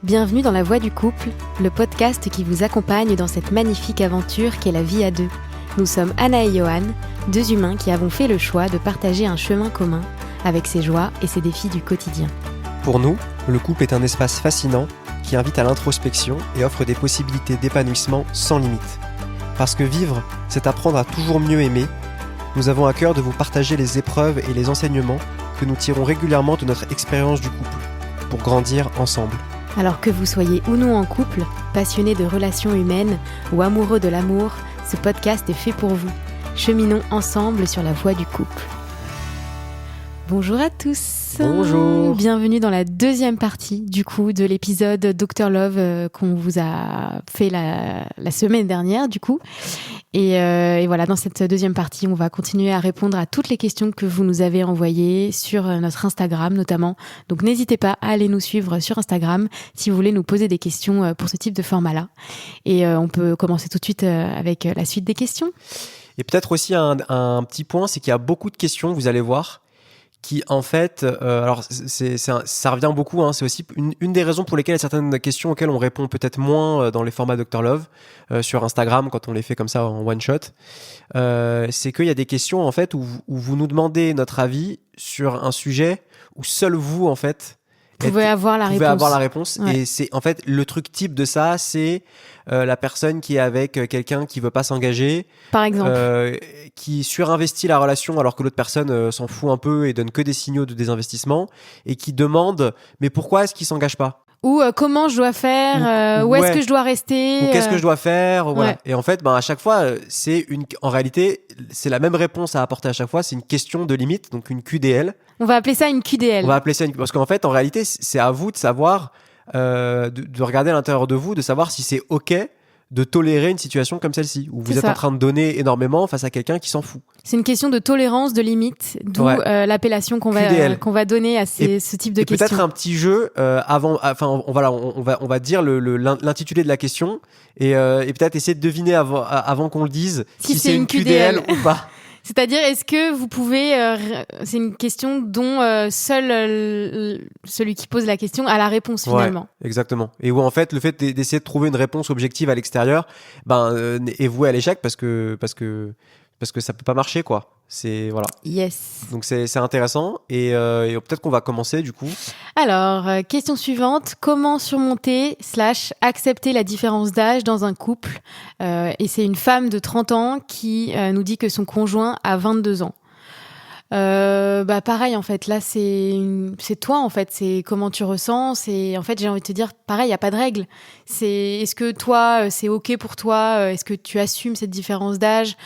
Bienvenue dans La Voix du couple, le podcast qui vous accompagne dans cette magnifique aventure qu'est la vie à deux. Nous sommes Anna et Johan, deux humains qui avons fait le choix de partager un chemin commun avec ses joies et ses défis du quotidien. Pour nous, le couple est un espace fascinant qui invite à l'introspection et offre des possibilités d'épanouissement sans limite. Parce que vivre, c'est apprendre à toujours mieux aimer, nous avons à cœur de vous partager les épreuves et les enseignements que nous tirons régulièrement de notre expérience du couple, pour grandir ensemble. Alors que vous soyez ou non en couple, passionné de relations humaines ou amoureux de l'amour, ce podcast est fait pour vous. Cheminons ensemble sur la voie du couple. Bonjour à tous. Bonjour. Bienvenue dans la deuxième partie du coup de l'épisode Dr Love qu'on vous a fait la semaine dernière du coup. Et voilà, dans cette deuxième partie, on va continuer à répondre à toutes les questions que vous nous avez envoyées sur notre Instagram notamment. Donc n'hésitez pas à aller nous suivre sur Instagram si vous voulez nous poser des questions pour ce type de format-là. Et on peut commencer tout de suite avec la suite des questions. Et peut-être aussi un petit point, c'est qu'il y a beaucoup de questions, vous allez voir, qui en fait, alors ça revient beaucoup, hein, c'est aussi une des raisons pour lesquelles il y a certaines questions auxquelles on répond peut-être moins dans les formats Dr Love, sur Instagram quand on les fait comme ça en one shot, c'est qu'il y a des questions en fait où vous nous demandez notre avis sur un sujet où seul vous en fait pouvez avoir la réponse. Ouais. Et c'est en fait le truc type de ça, c'est la personne qui est avec quelqu'un qui veut pas s'engager, par exemple, qui surinvestit la relation alors que l'autre personne s'en fout un peu et donne que des signaux de désinvestissement, et qui demande mais pourquoi est-ce qu'il s'engage pas, ou comment je dois faire, où est-ce que je dois rester, ou qu'est-ce que je dois faire, voilà. Ouais. Et en fait, à chaque fois, en réalité, c'est la même réponse à apporter à chaque fois. C'est une question de limite, donc une QDL. On va appeler ça une QDL. On va appeler ça parce qu'en fait, en réalité, c'est à vous de savoir, de regarder à l'intérieur de vous, de savoir si c'est OK de tolérer une situation comme celle-ci, où vous êtes en train de donner énormément face à quelqu'un qui s'en fout. C'est une question de tolérance, de limite, d'où l'appellation qu'on va donner à ce type de questions. Peut-être un petit jeu on va dire l'intitulé de la question et peut-être essayer de deviner avant qu'on le dise si c'est une QDL ou pas. C'est-à-dire, est-ce que vous pouvez... c'est une question dont seul celui qui pose la question a la réponse finalement. Ouais, exactement. Et où en fait, le fait d'essayer de trouver une réponse objective à l'extérieur est voué à l'échec parce que ça peut pas marcher, quoi. C'est voilà. Yes. Donc c'est intéressant et peut-être qu'on va commencer du coup. Alors, question suivante. Comment surmonter / accepter la différence d'âge dans un couple, et c'est une femme de 30 ans qui nous dit que son conjoint a 22 ans. Pareil en fait, là c'est toi en fait, c'est comment tu ressens, c'est en fait j'ai envie de te dire pareil, il y a pas de règle. C'est est-ce que toi c'est OK pour toi, est-ce que tu assumes cette différence d'âge?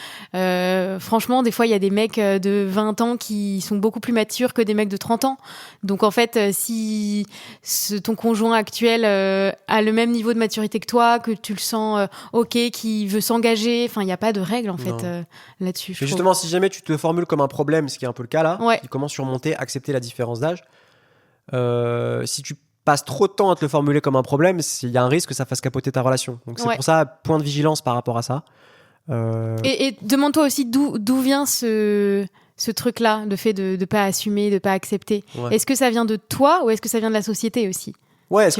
Franchement, des fois il y a des mecs de 20 ans qui sont beaucoup plus matures que des mecs de 30 ans. Donc en fait, si ton conjoint actuel a le même niveau de maturité que toi, que tu le sens OK, qui veut s'engager, enfin il y a pas de règle en fait là-dessus. Et justement, si jamais tu te formules comme un problème, ce qui est un peu le cas là, ouais. Comment surmonter, accepter la différence d'âge. Si tu passes trop de temps à te le formuler comme un problème, il y a un risque que ça fasse capoter ta relation. Donc c'est pour ça, point de vigilance par rapport à ça. Et demande-toi aussi d'où vient ce truc-là, le fait de ne pas assumer, de ne pas accepter. Ouais. Est-ce que ça vient de toi ou est-ce que ça vient de la société aussi ? Ouais, est-ce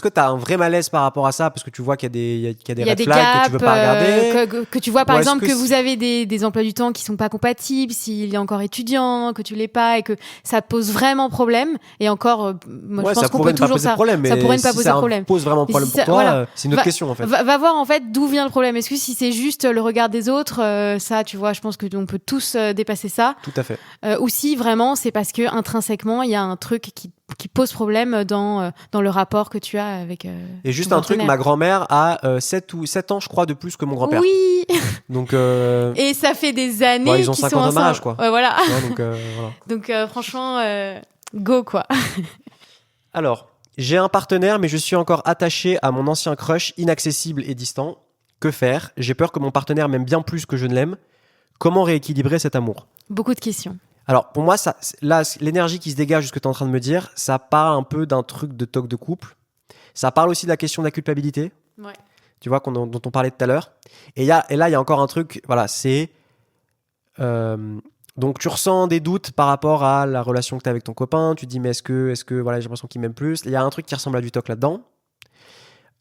que tu as un vrai malaise par rapport à ça parce que tu vois qu'il y a des red flags que tu veux pas regarder, que tu vois par exemple que vous avez des emplois du temps qui sont pas compatibles, s'il est encore étudiant, que tu l'es pas et que ça pose vraiment problème. Et encore, moi je pense qu'on peut toujours ça pourrait ne pas poser problème. Ça pose vraiment problème pour toi, voilà. C'est une autre question en fait. Va voir en fait d'où vient le problème. Est-ce que si c'est juste le regard des autres, ça tu vois, je pense que on peut tous dépasser ça. Tout à fait. Ou si vraiment c'est parce que intrinsèquement il y a un truc qui pose problème dans le rapport que tu as avec et juste un truc, ma grand-mère a 7 ans je crois de plus que mon grand-père. Oui. Donc et ça fait des années ils ont 50 ans de mariage quoi. Ouais, voilà. Ouais, donc franchement go quoi. Alors, j'ai un partenaire mais je suis encore attaché à mon ancien crush inaccessible et distant. Que faire ? J'ai peur que mon partenaire m'aime bien plus que je ne l'aime. Comment rééquilibrer cet amour ? Beaucoup de questions. Alors, pour moi, là, l'énergie qui se dégage de ce que tu es en train de me dire, ça parle un peu d'un truc de toc de couple. Ça parle aussi de la question de la culpabilité. Ouais. Tu vois, dont on parlait tout à l'heure. Et là, il y a encore un truc, voilà, c'est Donc tu ressens des doutes par rapport à la relation que tu as avec ton copain. Tu te dis mais est-ce que voilà, j'ai l'impression qu'il m'aime plus. Il y a un truc qui ressemble à du toc là-dedans.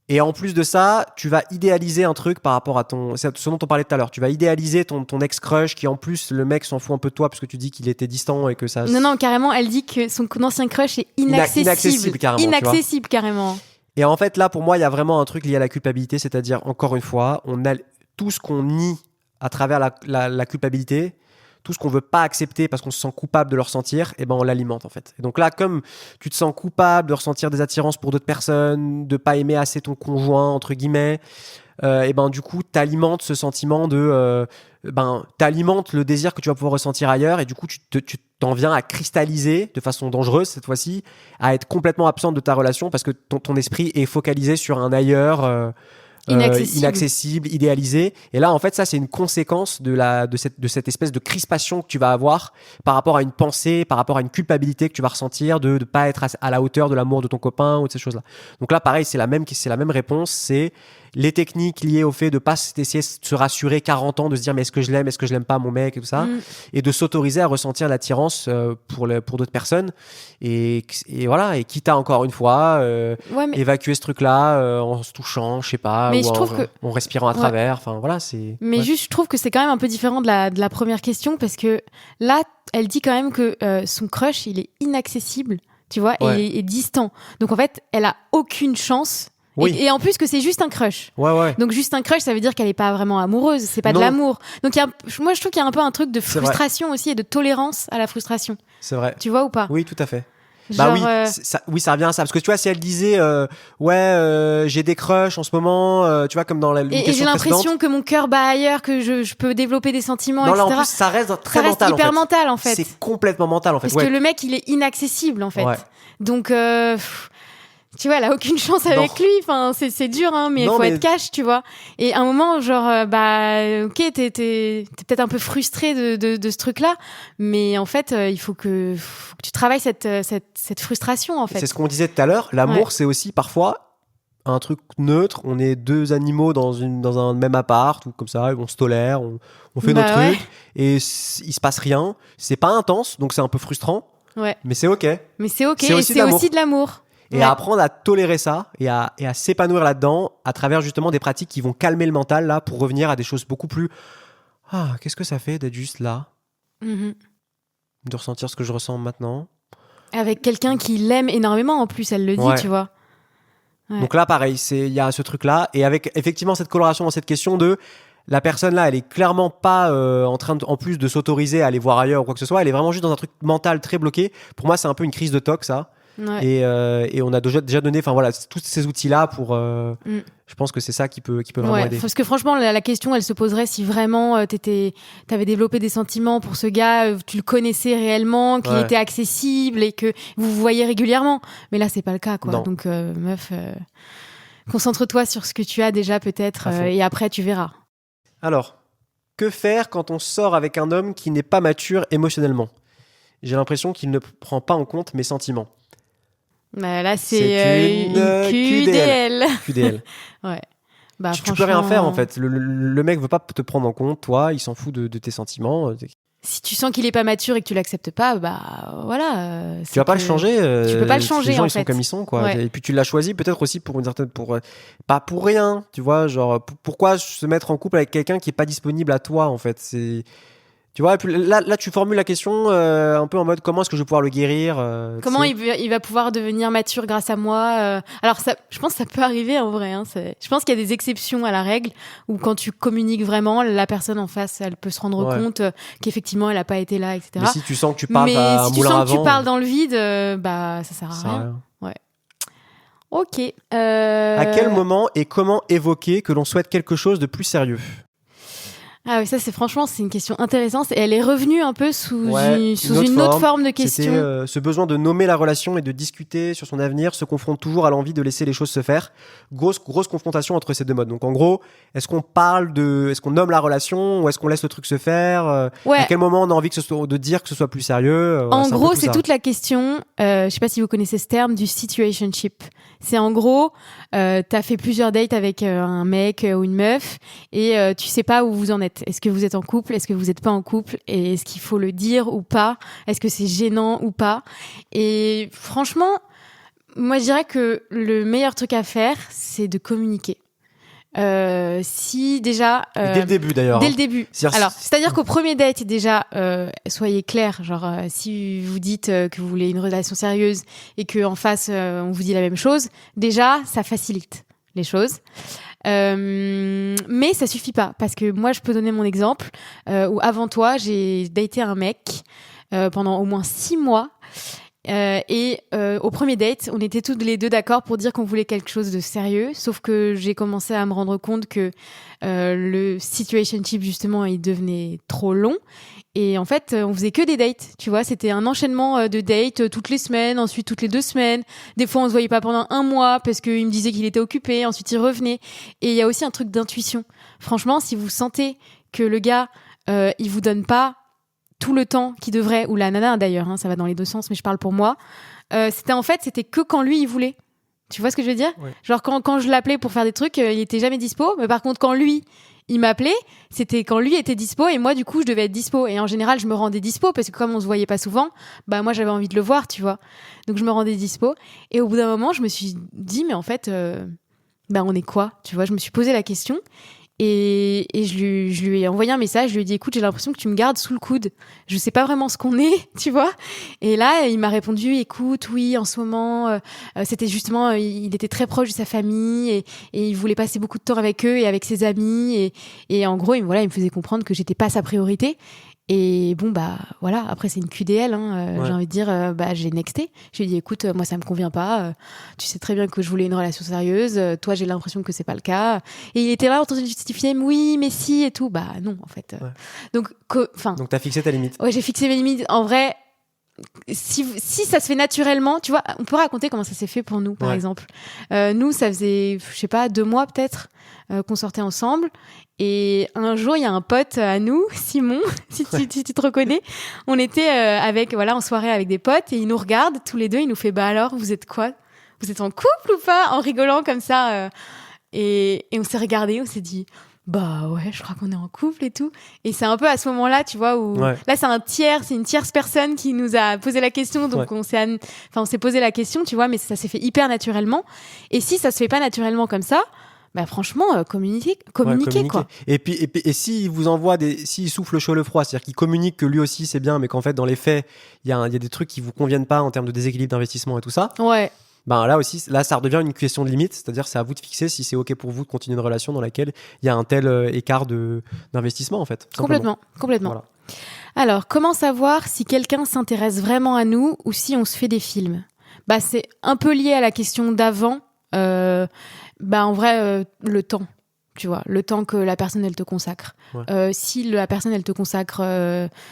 Et en plus de ça, tu vas idéaliser un truc par rapport à c'est ce dont on parlait tout à l'heure. Tu vas idéaliser ton ex-crush qui en plus le mec s'en fout un peu de toi parce que tu dis qu'il était distant et que ça. Non, carrément, elle dit que son ancien crush est inaccessible. Inaccessible carrément. Inaccessible carrément. Et en fait là pour moi il y a vraiment un truc lié à la culpabilité, c'est-à-dire encore une fois, on a tout ce qu'on nie à travers la culpabilité. Tout ce qu'on veut pas accepter parce qu'on se sent coupable de le ressentir, et ben on l'alimente en fait. Et donc là, comme tu te sens coupable de ressentir des attirances pour d'autres personnes, de pas aimer assez ton conjoint entre guillemets, et ben du coup t'alimentes ce sentiment de, t'alimentes le désir que tu vas pouvoir ressentir ailleurs, et du coup tu t'en viens à cristalliser de façon dangereuse cette fois-ci, à être complètement absente de ta relation parce que ton esprit est focalisé sur un ailleurs. Inaccessible, idéalisé. Et là, en fait, ça, c'est une conséquence de cette espèce de crispation que tu vas avoir par rapport à une pensée, par rapport à une culpabilité que tu vas ressentir de ne pas être à la hauteur de l'amour de ton copain ou de ces choses-là. Donc là, pareil, c'est la même réponse. C'est les techniques liées au fait de pas essayer de se rassurer 40 ans, de se dire mais est-ce que je l'aime pas mon mec et tout ça, et de s'autoriser à ressentir l'attirance pour d'autres personnes, et voilà, et quitte à encore une fois évacuer ce truc-là en se touchant, je sais pas, mais ou en respirant à travers, enfin voilà, c'est. Mais juste, je trouve que c'est quand même un peu différent de la première question, parce que là, elle dit quand même que son crush, il est inaccessible, tu vois, et distant. Donc en fait, elle a aucune chance. Oui. Et en plus que c'est juste un crush. Ouais. Donc juste un crush, ça veut dire qu'elle est pas vraiment amoureuse, c'est pas de l'amour. Donc moi je trouve qu'il y a un peu un truc de frustration aussi, et de tolérance à la frustration. C'est vrai. Tu vois ou pas? Oui, tout à fait. Genre, ça revient à ça, parce que tu vois, si elle disait j'ai des crushs en ce moment, tu vois, comme dans la et j'ai l'impression que mon cœur bat ailleurs, que je peux développer des sentiments, etc. Là, en plus, ça reste très mental, hyper mental en fait. C'est complètement mental en fait. Parce que le mec, il est inaccessible en fait. Donc tu vois, elle a aucune chance avec lui. Enfin, c'est dur, hein, mais il faut être cash, tu vois. Et à un moment, genre, ok, t'es peut-être un peu frustré de ce truc-là, mais en fait, il faut que tu travailles cette frustration, en fait. C'est ce qu'on disait tout à l'heure. L'amour, c'est aussi parfois un truc neutre. On est deux animaux dans un même appart, ou comme ça, on se tolère, on fait nos trucs, et il se passe rien. C'est pas intense, donc c'est un peu frustrant. Ouais. Mais c'est ok. C'est aussi de l'amour. Et à apprendre à tolérer ça et à s'épanouir là-dedans à travers justement des pratiques qui vont calmer le mental là, pour revenir à des choses beaucoup plus qu'est-ce que ça fait d'être juste là, de ressentir ce que je ressens maintenant avec quelqu'un qui l'aime énormément, en plus elle le dit, tu vois. Donc là pareil, il y a ce truc là, et avec effectivement cette coloration dans cette question de la personne là, elle est clairement pas en train en plus de s'autoriser à aller voir ailleurs ou quoi que ce soit, elle est vraiment juste dans un truc mental très bloqué. Pour moi c'est un peu une crise de toc ça. Et on a déjà donné tous ces outils-là pour. Je pense que c'est ça qui peut vraiment aider. Parce que franchement, la question, elle se poserait si vraiment t'avais développé des sentiments pour ce gars, tu le connaissais réellement, qu'il était accessible et que vous vous voyez régulièrement. Mais là, c'est pas le cas, quoi. Non. Donc, meuf, concentre-toi sur ce que tu as déjà peut-être, et après, tu verras. Alors, que faire quand on sort avec un homme qui n'est pas mature émotionnellement ? J'ai l'impression qu'il ne prend pas en compte mes sentiments. Là, c'est une QDL. QDL. Ouais. Tu peux rien faire en fait. Le mec veut pas te prendre en compte, toi, il s'en fout de tes sentiments. Si tu sens qu'il est pas mature et que tu l'acceptes pas, voilà. Tu vas pas le changer. Tu peux pas le changer, les gens, en ils fait. sont comme ils sont, quoi. Et puis tu l'as choisi peut-être aussi pour une certaine, pas pour rien, tu vois, genre pourquoi se mettre en couple avec quelqu'un qui est pas disponible à toi, en fait. Tu vois, et puis là, tu formules la question un peu en mode comment est-ce que je vais pouvoir le guérir, comment il va pouvoir devenir mature grâce à moi. Alors, je pense que ça peut arriver en vrai. Hein, je pense qu'il y a des exceptions à la règle où quand tu communiques vraiment, la personne en face, elle peut se rendre compte qu'effectivement, elle n'a pas été là, etc. Mais si tu sens que tu parles à un moulin à vent... Mais si tu sens que tu parles dans le vide, ça sert à rien. Ouais. Ok. À quel moment et comment évoquer que l'on souhaite quelque chose de plus sérieux ? Ah oui, ça c'est une question intéressante, et elle est revenue un peu sous une autre forme de question. C'était ce besoin de nommer la relation et de discuter sur son avenir se confronte toujours à l'envie de laisser les choses se faire. Grosse confrontation entre ces deux modes. Donc en gros, est-ce qu'on nomme la relation ou est-ce qu'on laisse le truc se faire À quel moment on a envie de dire que ce soit plus sérieux En gros, c'est toute la question, je sais pas si vous connaissez ce terme, du situationship. C'est en gros, t'as fait plusieurs dates avec un mec ou une meuf et tu sais pas où vous en êtes. fait? Est-ce que vous êtes en couple? Est-ce que vous n'êtes pas en couple? Et est-ce qu'il faut le dire ou pas? Est-ce que c'est gênant ou pas? Et franchement, moi, je dirais que le meilleur truc à faire, c'est de communiquer. Si déjà dès le début d'ailleurs. Dès le début. C'est-à-dire qu'au premier date déjà, soyez clair. Genre, si vous dites que vous voulez une relation sérieuse et que en face on vous dit la même chose, déjà ça facilite les choses. Mais ça suffit pas parce que moi je peux donner mon exemple où avant toi j'ai daté un mec pendant au moins 6 mois. Et au premier date, on était toutes les deux d'accord pour dire qu'on voulait quelque chose de sérieux, sauf que j'ai commencé à me rendre compte que le situationship justement il devenait trop long et en fait on faisait que des dates, tu vois, c'était un enchaînement de dates toutes les semaines, ensuite toutes les 2 semaines, des fois on se voyait pas pendant 1 mois parce qu'il me disait qu'il était occupé, ensuite il revenait. Et il y a aussi un truc d'intuition. Franchement, si vous sentez que le gars il vous donne pas tout le temps qu'il devrait, ou la nana d'ailleurs, hein, ça va dans les deux sens, mais je parle pour moi, c'était que quand lui il voulait. Tu vois ce que je veux dire? Ouais. Genre quand je l'appelais pour faire des trucs, il était jamais dispo, mais par contre quand lui il m'appelait, c'était quand lui était dispo et moi du coup je devais être dispo. Et en général je me rendais dispo parce que comme on se voyait pas souvent, bah moi j'avais envie de le voir, tu vois. Donc je me rendais dispo et au bout d'un moment je me suis dit mais en fait bah on est quoi? Tu vois, je me suis posé la question. Et je lui ai envoyé un message, je lui ai dit écoute, j'ai l'impression que tu me gardes sous le coude. Je sais pas vraiment ce qu'on est, tu vois. Et là, il m'a répondu écoute, oui, en ce moment, c'était justement, il était très proche de sa famille et il voulait passer beaucoup de temps avec eux et avec ses amis. Et en gros, il me faisait comprendre que j'étais pas sa priorité. Et bon, bah voilà, après c'est une QDL, hein, Ouais. j'ai envie de dire, bah j'ai nexté. Je lui ai dit écoute, moi ça me convient pas, tu sais très bien que je voulais une relation sérieuse, toi j'ai l'impression que c'est pas le cas. Et il était là en train de justifier, oui, mais si et tout. Bah non, en fait. Ouais. Donc t'as fixé ta limite. ouais, j'ai fixé mes limites. En vrai, si ça se fait naturellement, tu vois, on peut raconter comment ça s'est fait pour nous, par exemple. Nous, ça faisait, je sais pas, 2 mois peut-être qu'on sortait ensemble. Et un jour, il y a un pote à nous, Simon, si tu te reconnais. On était en soirée avec des potes et il nous regarde tous les deux. Il nous fait, bah alors, vous êtes quoi? Vous êtes en couple ou pas? En rigolant comme ça. Et on s'est regardé, on s'est dit, bah ouais, je crois qu'on est en couple et tout. Et c'est un peu à ce moment-là, tu vois, où là c'est une tierce personne qui nous a posé la question, donc on s'est posé la question, tu vois, mais ça s'est fait hyper naturellement. Et si ça se fait pas naturellement comme ça, bah franchement, communiquer quoi. Et puis s'il vous envoie s'il souffle le chaud le froid, c'est-à-dire qu'il communique que lui aussi c'est bien, mais qu'en fait dans les faits il y a des trucs qui vous conviennent pas en termes de déséquilibre d'investissement et tout ça. Ouais. Ben là aussi, ça redevient une question de limite, c'est-à-dire c'est à vous de fixer si c'est ok pour vous de continuer une relation dans laquelle il y a un tel écart d'investissement en fait. Complètement. Voilà. Alors, comment savoir si quelqu'un s'intéresse vraiment à nous ou si on se fait des films? Bah c'est un peu lié à la question d'avant. En vrai, le temps. Tu vois, le temps que la personne elle te consacre. Si la personne elle te consacre,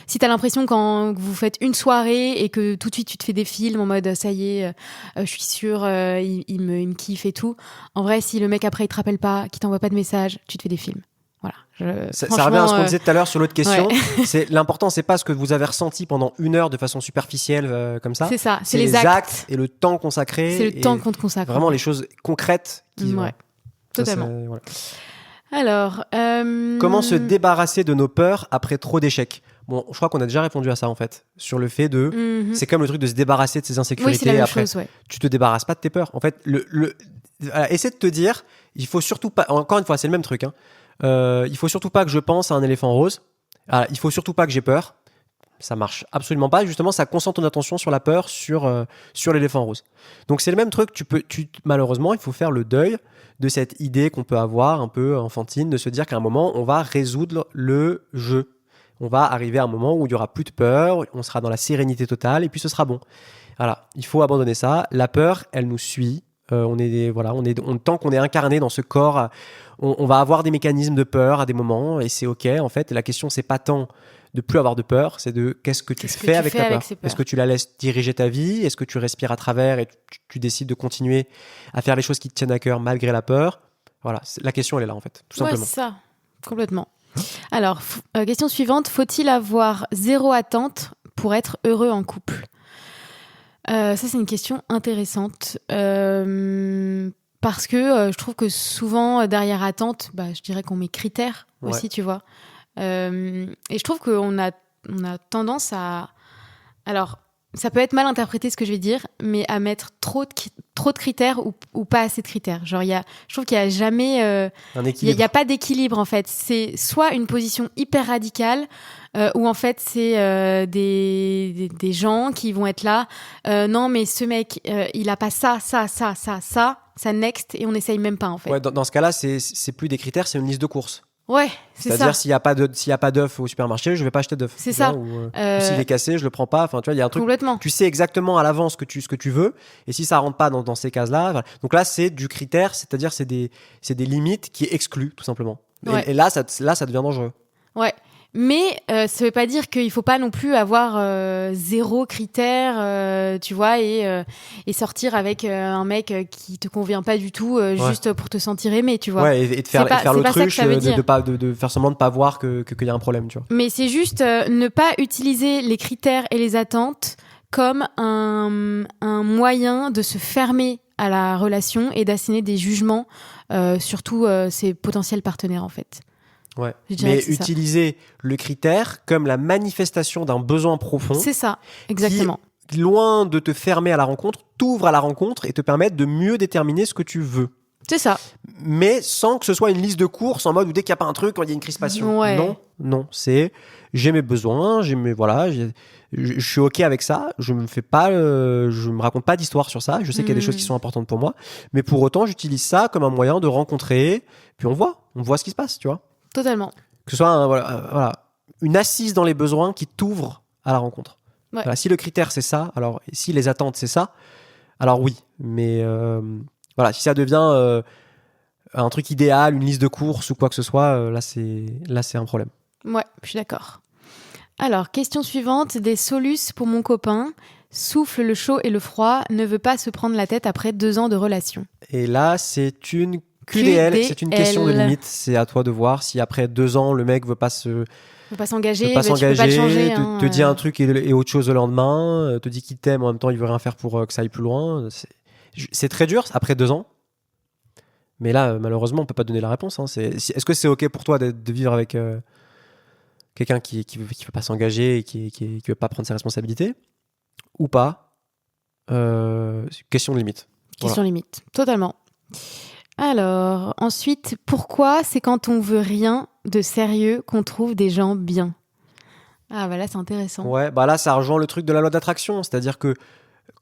si t'as l'impression quand vous faites une soirée et que tout de suite tu te fais des films en mode ça y est, je suis sûre, il me kiffe et tout. En vrai, si le mec après il te rappelle pas, qu'il t'envoie pas de message, tu te fais des films. Voilà. Ça revient à ce qu'on disait tout à l'heure sur l'autre question. Ouais. L'important, c'est pas ce que vous avez ressenti pendant 1 heure de façon superficielle comme ça. C'est ça. C'est les actes et le temps consacré. C'est le temps qu'on te consacre. Vraiment les choses concrètes. Totalement. Alors, comment se débarrasser de nos peurs après trop d'échecs? Bon, je crois qu'on a déjà répondu à ça en fait, sur le fait de, c'est comme le truc de se débarrasser de ses insécurités. Oui, c'est la même après, chose, ouais. Tu te débarrasses pas de tes peurs. En fait, essaie de te dire, il faut surtout pas. Encore une fois, c'est le même truc. Il faut surtout pas que je pense à un éléphant rose. Il faut surtout pas que j'ai peur. Ça marche absolument pas. Justement, ça concentre ton attention sur la peur, sur l'éléphant rose. Donc c'est le même truc. Malheureusement, il faut faire le deuil de cette idée qu'on peut avoir un peu enfantine de se dire qu'à un moment on va résoudre le jeu. On va arriver à un moment où il y aura plus de peur, on sera dans la sérénité totale et puis ce sera bon. Voilà, il faut abandonner ça. La peur, elle nous suit. Tant qu'on est incarné dans ce corps, on va avoir des mécanismes de peur à des moments et c'est ok. En fait, la question c'est pas tant de plus avoir de peur, c'est de qu'est-ce que tu fais avec ta peur. Est-ce que tu la laisses diriger ta vie? Est-ce que tu respires à travers et tu décides de continuer à faire les choses qui te tiennent à cœur malgré la peur? Voilà, la question elle est là en fait, tout simplement. Ouais, c'est ça, complètement. Alors, question suivante, faut-il avoir 0 attente pour être heureux en couple? Ça, c'est une question intéressante parce que je trouve que souvent, derrière attente, je dirais qu'on met critères aussi, tu vois. Et je trouve qu'on a tendance à... Alors, ça peut être mal interprété ce que je vais dire, mais à mettre trop de critères ou pas assez de critères. Genre, je trouve qu'il n'y a jamais... Un équilibre. Il n'y a pas d'équilibre, en fait. C'est soit une position hyper radicale, où en fait, c'est des gens qui vont être là. Non, mais ce mec, il n'a pas ça, next, et on n'essaye même pas, en fait. Ouais, dans ce cas-là, c'est plus des critères, c'est une liste de courses. Ouais, c'est ça. C'est-à-dire, s'il n'y a pas d'œuf au supermarché, je vais pas acheter d'œuf. C'est ça. Ou s'il est cassé, je le prends pas. Enfin, tu vois, il y a un truc. Complètement. Tu sais exactement à l'avance ce que tu veux. Et si ça rentre pas dans ces cases-là, voilà. Donc là, c'est du critère, c'est-à-dire c'est des limites qui excluent, tout simplement. Ouais. Et là, ça devient dangereux. Ouais. Mais ça veut pas dire qu'il faut pas non plus avoir zéro critère, tu vois, et sortir avec un mec qui te convient pas du tout, juste pour te sentir aimé, tu vois. Ouais, et de faire l'autruche, de faire semblant de pas voir qu'il y a un problème, tu vois. Mais c'est juste ne pas utiliser les critères et les attentes comme un moyen de se fermer à la relation et d'asséner des jugements sur tous ses potentiels partenaires, en fait. Ouais. Mais utiliser le critère comme la manifestation d'un besoin profond. C'est ça, exactement. Qui, loin de te fermer à la rencontre, t'ouvre à la rencontre et te permettre de mieux déterminer ce que tu veux. C'est ça. Mais sans que ce soit une liste de courses en mode où dès qu'il n'y a pas un truc, quand il y a une crispation. Ouais. Non, c'est j'ai mes besoins, je suis OK avec ça, je me raconte pas d'histoire sur ça, je sais qu'il y a des choses qui sont importantes pour moi, mais pour autant, j'utilise ça comme un moyen de rencontrer, puis on voit ce qui se passe, tu vois. Totalement. Que ce soit une assise dans les besoins qui t'ouvre à la rencontre. Ouais. Voilà, si le critère c'est ça, alors si les attentes c'est ça, alors oui. Mais si ça devient un truc idéal, une liste de courses ou quoi que ce soit, là c'est un problème. Ouais, je suis d'accord. Alors, question suivante, des soluces pour mon copain. Souffle le chaud et le froid, ne veut pas se prendre la tête après 2 ans de relation. Et là, c'est une QDL, c'est une question de limite. C'est à toi de voir si après 2 ans, le mec veut pas s'engager, tu peux pas le changer, te dit un truc et autre chose le lendemain, te dit qu'il t'aime, en même temps il veut rien faire pour que ça aille plus loin. C'est très dur après 2 ans. Mais là, malheureusement, on peut pas donner la réponse. Hein. Est-ce que c'est OK pour toi de vivre avec quelqu'un qui veut pas s'engager et qui veut pas prendre ses responsabilités ou pas? Question de limite. Question limite, totalement. Alors, ensuite, pourquoi c'est quand on veut rien de sérieux qu'on trouve des gens bien? Ah, bah là, c'est intéressant. Ouais, bah là, ça rejoint le truc de la loi d'attraction. C'est-à-dire que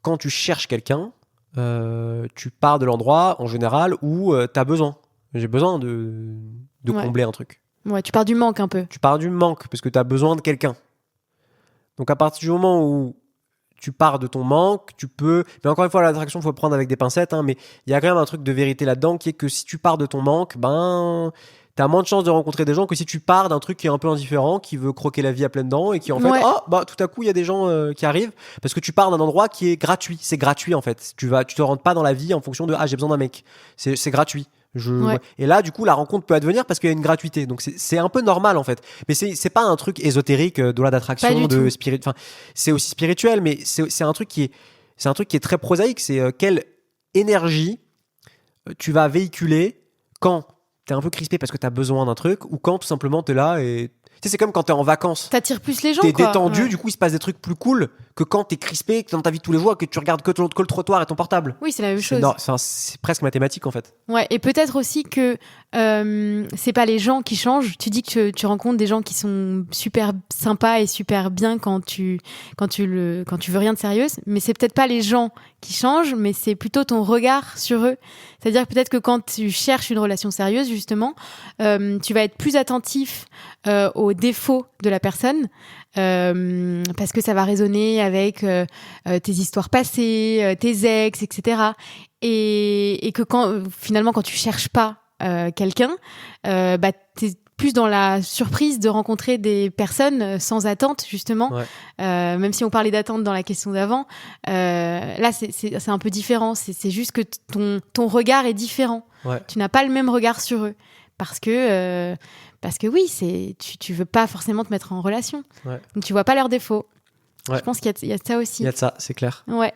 quand tu cherches quelqu'un, tu pars de l'endroit, en général, où t'as besoin. J'ai besoin de combler un truc. Ouais, tu pars du manque un peu. Tu pars du manque, parce que t'as besoin de quelqu'un. Donc, à partir du moment où tu pars de ton manque, tu peux... Mais encore une fois, l'attraction, il faut le prendre avec des pincettes, hein, mais il y a quand même un truc de vérité là-dedans qui est que si tu pars de ton manque, t'as moins de chances de rencontrer des gens que si tu pars d'un truc qui est un peu indifférent, qui veut croquer la vie à pleines dents et qui en fait, tout à coup, il y a des gens qui arrivent parce que tu pars d'un endroit qui est gratuit. C'est gratuit en fait. Tu te rentres pas dans la vie en fonction de j'ai besoin d'un mec. C'est gratuit. Et là, du coup, la rencontre peut advenir parce qu'il y a une gratuité. Donc, c'est un peu normal, en fait. Mais c'est pas un truc ésotérique de loi d'attraction, de spirit. Enfin, c'est aussi spirituel, mais c'est un truc qui est très prosaïque. C'est quelle énergie tu vas véhiculer quand t'es un peu crispé parce que t'as besoin d'un truc ou quand tout simplement t'es là et... Tu sais, c'est comme quand t'es en vacances. T'attires plus les gens, t'es détendu, du coup, il se passe des trucs plus cool que quand t'es crispé, que dans ta vie de tous les jours, que tu regardes que le trottoir et ton portable. Oui, c'est la même chose. Non, c'est presque mathématique, en fait. Ouais, et peut-être aussi que c'est pas les gens qui changent. Tu dis que tu rencontres des gens qui sont super sympas et super bien quand tu veux rien de sérieux, mais c'est peut-être pas les gens qui changent, mais c'est plutôt ton regard sur eux. C'est-à-dire peut-être que quand tu cherches une relation sérieuse, justement, tu vas être plus attentif aux défauts de la personne parce que ça va résonner avec tes histoires passées, tes ex, etc. Et que finalement quand tu cherches pas quelqu'un, t'es plus dans la surprise de rencontrer des personnes sans attente, justement. Ouais. Même si on parlait d'attente dans la question d'avant, là c'est un peu différent. C'est juste que ton regard est différent. Ouais. Tu n'as pas le même regard sur eux parce que oui, tu veux pas forcément te mettre en relation. Ouais. Donc tu vois pas leurs défauts. Ouais. Je pense qu'il y a de ça aussi. Il y a de ça, c'est clair. Ouais.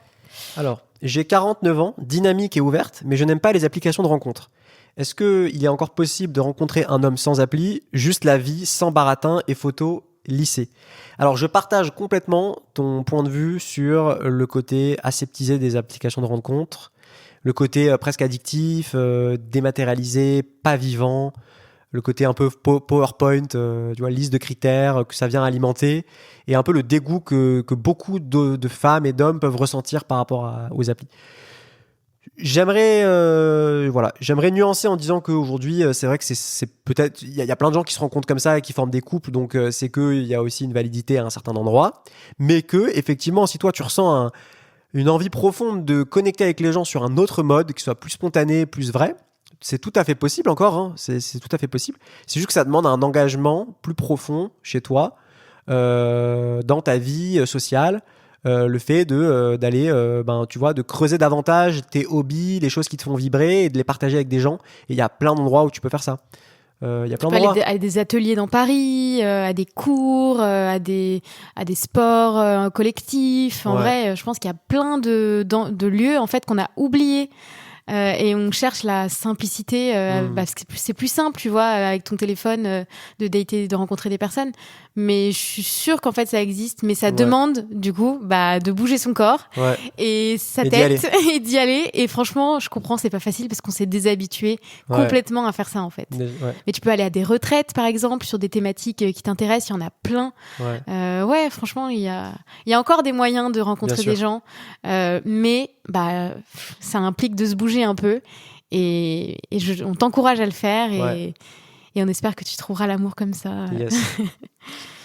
Alors, j'ai 49 ans, dynamique et ouverte, mais je n'aime pas les applications de rencontres. Est-ce qu'il est encore possible de rencontrer un homme sans appli, juste la vie, sans baratin et photos lissées? Alors, je partage complètement ton point de vue sur le côté aseptisé des applications de rencontres, le côté presque addictif, dématérialisé, pas vivant, le côté un peu PowerPoint, tu vois, liste de critères que ça vient alimenter, et un peu le dégoût que beaucoup de femmes et d'hommes peuvent ressentir par rapport aux applis. J'aimerais nuancer en disant qu'aujourd'hui, c'est vrai que c'est peut-être, il y a plein de gens qui se rencontrent comme ça et qui forment des couples, donc c'est qu'il y a aussi une validité à un certain endroit, mais que effectivement, si toi tu ressens une envie profonde de connecter avec les gens sur un autre mode, qui soit plus spontané, plus vrai, c'est tout à fait possible encore, hein, c'est tout à fait possible. C'est juste que ça demande un engagement plus profond chez toi, dans ta vie sociale. Le fait d'aller tu vois, de creuser davantage tes hobbies, les choses qui te font vibrer et de les partager avec des gens. Et il y a plein d'endroits où tu peux faire ça. Il y a plein d'endroits. Tu peux aller à des ateliers dans Paris, à des cours, à des sports collectifs. En vrai, je pense qu'il y a plein de lieux en fait qu'on a oubliés. Et on cherche la simplicité parce que c'est plus simple, tu vois, avec ton téléphone, de dater, de rencontrer des personnes. Mais je suis sûre qu'en fait ça existe, mais ça demande du coup de bouger son corps et sa tête et d'y aller. Et franchement, je comprends, c'est pas facile parce qu'on s'est déshabitué complètement à faire ça en fait. Mais tu peux aller à des retraites par exemple sur des thématiques qui t'intéressent, il y en a plein. Franchement, il y a encore des moyens de rencontrer des gens, mais ça implique de se bouger un peu et on t'encourage à le faire et on espère que tu trouveras l'amour comme ça. Yes.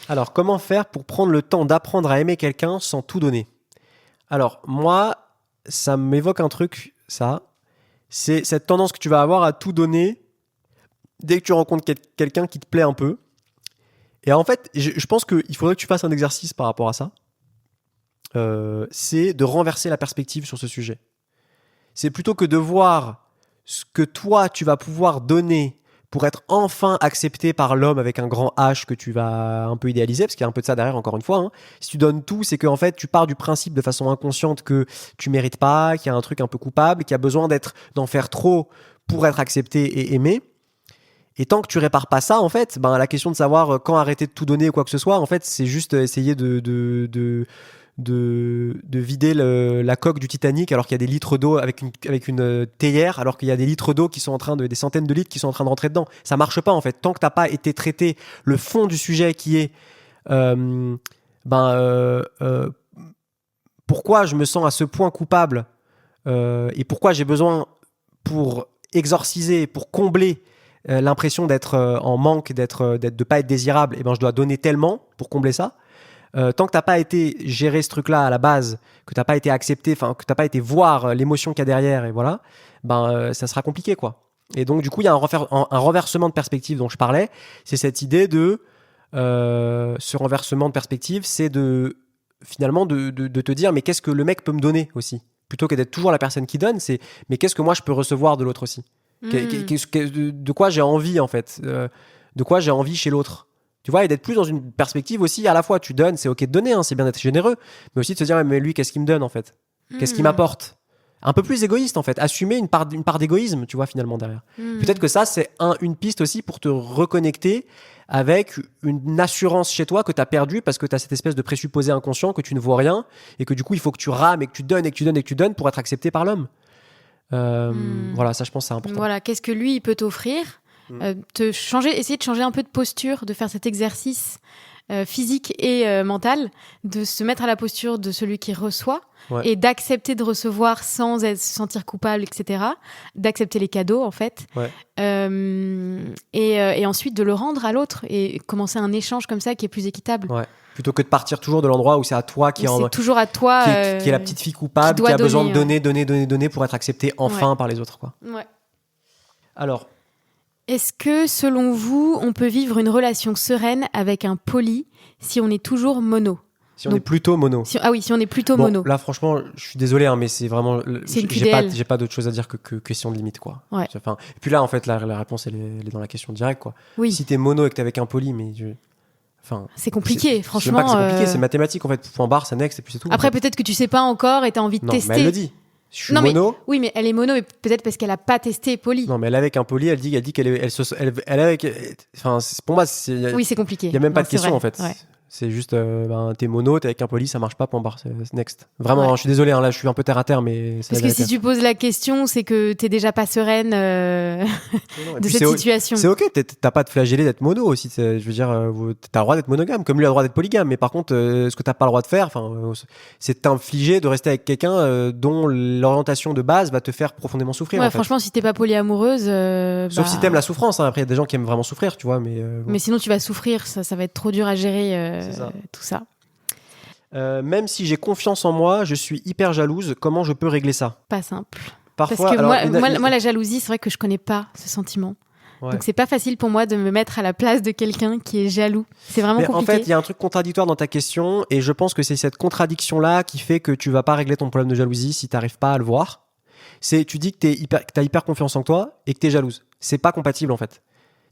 Alors, comment faire pour prendre le temps d'apprendre à aimer quelqu'un sans tout donner? Alors, moi, ça m'évoque un truc, ça. C'est cette tendance que tu vas avoir à tout donner dès que tu rencontres quelqu'un qui te plaît un peu. Et en fait, je pense qu'il faudrait que tu fasses un exercice par rapport à ça. C'est de renverser la perspective sur ce sujet. C'est plutôt que de voir ce que toi, tu vas pouvoir donner pour être enfin accepté par l'homme avec un grand H que tu vas un peu idéaliser, parce qu'il y a un peu de ça derrière, encore une fois. Hein. Si tu donnes tout, c'est qu'en fait, tu pars du principe de façon inconsciente que tu mérites pas, qu'il y a un truc un peu coupable, qu'il y a besoin d'en faire trop pour être accepté et aimé. Et tant que tu répares pas ça, en fait, la question de savoir quand arrêter de tout donner ou quoi que ce soit, en fait, c'est juste essayer de vider la coque du Titanic alors qu'il y a des litres d'eau avec une théière, alors qu'il y a des litres d'eau qui sont des centaines de litres qui sont en train de rentrer dedans. Ça marche pas en fait. Tant que t'as pas été traité le fond du sujet qui est pourquoi je me sens à ce point coupable et pourquoi j'ai besoin pour exorciser, pour combler l'impression d'être en manque, de pas être désirable, et je dois donner tellement pour combler ça. Tant que t'as pas été gérer ce truc-là à la base, que t'as pas été accepté, que t'as pas été voir l'émotion qu'il y a derrière, et voilà, ça sera compliqué, quoi. Et donc, du coup, il y a un renversement de perspective dont je parlais. C'est cette idée ce renversement de perspective, c'est finalement de te dire, mais qu'est-ce que le mec peut me donner aussi? Plutôt que d'être toujours la personne qui donne, c'est, mais qu'est-ce que moi je peux recevoir de l'autre aussi? De quoi j'ai envie, en fait? De quoi j'ai envie chez l'autre? Tu vois, et d'être plus dans une perspective aussi, à la fois tu donnes, c'est ok de donner, hein, c'est bien d'être généreux, mais aussi de se dire, mais lui, qu'est-ce qu'il me donne en fait? Qu'est-ce qu'il m'apporte? Un peu plus égoïste en fait, assumer une part d'égoïsme, tu vois, finalement derrière. Peut-être que ça, c'est une piste aussi pour te reconnecter avec une assurance chez toi que tu as perdue parce que tu as cette espèce de présupposé inconscient que tu ne vois rien et que du coup, il faut que tu rames et que tu donnes et que tu donnes et que tu donnes pour être accepté par l'homme. Voilà, ça je pense que c'est important. Voilà, qu'est-ce que lui, il peut t'offrir? Essayer de changer un peu de posture, de faire cet exercice physique et mental, de se mettre à la posture de celui qui reçoit et d'accepter de recevoir sans se sentir coupable, etc. D'accepter les cadeaux, en fait. Et ensuite de le rendre à l'autre et commencer un échange comme ça qui est plus équitable. Ouais. Plutôt que de partir toujours de l'endroit où c'est à toi qui est toujours à toi qui est la petite fille coupable, qui a besoin de donner pour être acceptée enfin par les autres, quoi. Ouais. Alors, est-ce que, selon vous, on peut vivre une relation sereine avec un poly si on est toujours mono? Si on est plutôt mono. Si on est plutôt mono. Là, franchement, je suis désolé, hein, mais c'est vraiment... C'est une QDL. J'ai pas d'autre chose à dire que question de limite, quoi. Ouais. Enfin, et puis là, en fait, la réponse, elle est dans la question directe, quoi. Oui. Si t'es mono et que t'es avec un poly, mais... c'est compliqué, franchement. C'est même pas que c'est compliqué, c'est mathématique, en fait. Point barre, ça next, et puis c'est tout. Après, peut-être que tu sais pas encore et t'as envie de tester. Mais elle le dit. Je suis mono. Oui, mais elle est mono, mais peut-être parce qu'elle a pas testé poly. Non, mais elle est avec un poly, elle dit qu'elle est avec. Enfin, pour moi, Oui, c'est compliqué. Il y a même pas Non, de question vrai. en fait. Ouais. C'est juste, t'es mono, t'es avec un poly, ça marche pas, point barre, c'est next. Vraiment, Ouais. je suis désolé, hein, là, je suis un peu terre à terre, mais c'est Parce la que vérité. si tu poses la question, c'est que t'es déjà pas sereine de cette situation. C'est ok, t'as pas de flageller d'être mono aussi. Je veux dire, t'as le droit d'être monogame, comme lui a le droit d'être polygame. Mais par contre, ce que t'as pas le droit de faire, c'est de t'infliger de rester avec quelqu'un dont l'orientation de base va te faire profondément souffrir. Ouais, en fait. franchement, si t'es pas polyamoureuse. Sauf si t'aimes la souffrance. Hein. Après, il y a des gens qui aiment vraiment souffrir, tu vois. Mais sinon, tu vas souffrir, ça va être trop dur à gérer tout ça. Même si j'ai confiance en moi, je suis hyper jalouse. Comment je peux régler ça? Pas simple. Parfois, Parce que alors, moi, la jalousie, c'est vrai que je connais pas ce sentiment. Ouais. Donc c'est pas facile pour moi de me mettre à la place de quelqu'un qui est jaloux. C'est vraiment compliqué. En fait, il y a un truc contradictoire dans ta question et je pense que c'est cette contradiction-là qui fait que tu vas pas régler ton problème de jalousie si tu n'arrives pas à le voir. Tu dis que t'as hyper confiance en toi et que tu es jalouse. C'est pas compatible en fait.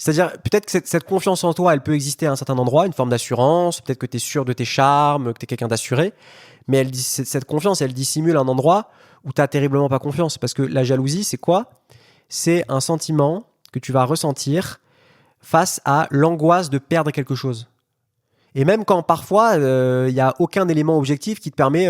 C'est-à-dire, peut-être que cette confiance en toi, elle peut exister à un certain endroit, une forme d'assurance, peut-être que tu es sûr de tes charmes, que tu es quelqu'un d'assuré, mais cette confiance, elle dissimule un endroit où tu n'as terriblement pas confiance. Parce que la jalousie, c'est quoi? C'est un sentiment que tu vas ressentir face à l'angoisse de perdre quelque chose. Et même quand parfois il n'y a aucun élément objectif qui te permet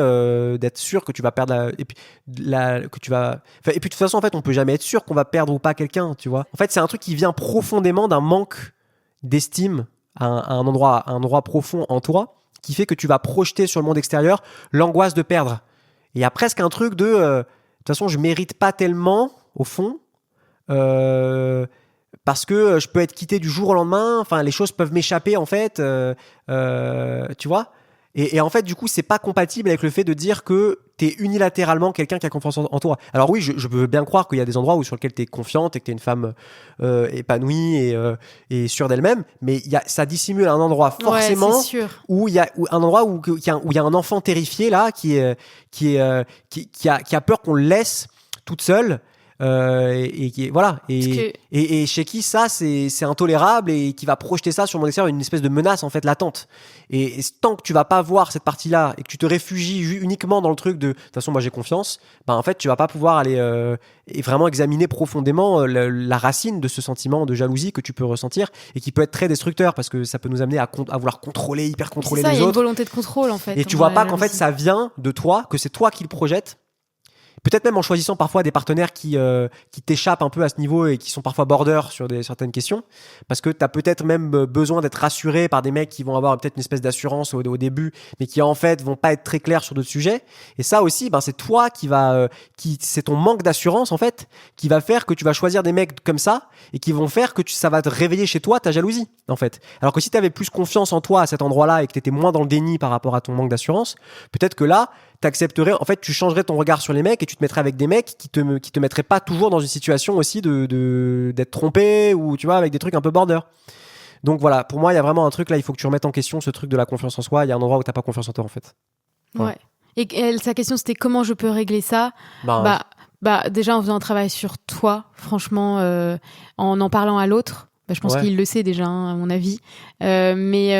d'être sûr que tu vas perdre et puis de toute façon en fait on peut jamais être sûr qu'on va perdre ou pas quelqu'un, tu vois. En fait c'est un truc qui vient profondément d'un manque d'estime à un endroit profond en toi qui fait que tu vas projeter sur le monde extérieur l'angoisse de perdre. Et il y a presque un truc de toute façon je mérite pas tellement au fond. Parce que je peux être quitté du jour au lendemain, enfin les choses peuvent m'échapper en fait, tu vois. Et en fait du coup c'est pas compatible avec le fait de dire que t'es unilatéralement quelqu'un qui a confiance en toi. Alors oui, je veux bien croire qu'il y a des endroits sur lesquels t'es confiante et que t'es une femme épanouie et sûre d'elle-même, mais ça dissimule un endroit forcément où il y a un endroit où il y a un enfant terrifié là qui a peur qu'on le laisse toute seule. Et chez qui ça c'est intolérable et qui va projeter ça sur mon extérieur, une espèce de menace en fait latente. Et tant que tu vas pas voir cette partie-là et que tu te réfugies uniquement dans le truc de toute façon moi j'ai confiance, en fait tu vas pas pouvoir aller et vraiment examiner profondément la racine de ce sentiment de jalousie que tu peux ressentir et qui peut être très destructeur parce que ça peut nous amener à vouloir hyper contrôler les autres. Il y a une volonté de contrôle en fait. Et tu vois pas qu'en fait ça vient de toi, que c'est toi qui le projettes. Peut-être même en choisissant parfois des partenaires qui t'échappent un peu à ce niveau et qui sont parfois border sur certaines questions. Parce que tu as peut-être même besoin d'être rassuré par des mecs qui vont avoir peut-être une espèce d'assurance au début, mais qui en fait vont pas être très clairs sur d'autres sujets. Et ça aussi, c'est toi c'est ton manque d'assurance en fait, qui va faire que tu vas choisir des mecs comme ça et qui vont faire que ça va te réveiller chez toi ta jalousie en fait. Alors que si tu avais plus confiance en toi à cet endroit-là et que tu étais moins dans le déni par rapport à ton manque d'assurance, peut-être que là, t'accepterais, en fait, tu changerais ton regard sur les mecs et tu te mettrais avec des mecs qui te mettraient pas toujours dans une situation aussi d'être trompé ou tu vois avec des trucs un peu border. Donc voilà, pour moi, il y a vraiment un truc là, il faut que tu remettes en question ce truc de la confiance en soi. Il y a un endroit où t'as pas confiance en toi en fait. Ouais. Et sa question c'était comment je peux régler ça. Déjà en faisant un travail sur toi, franchement, en parlant à l'autre. Je pense qu'il le sait déjà, à mon avis. Mais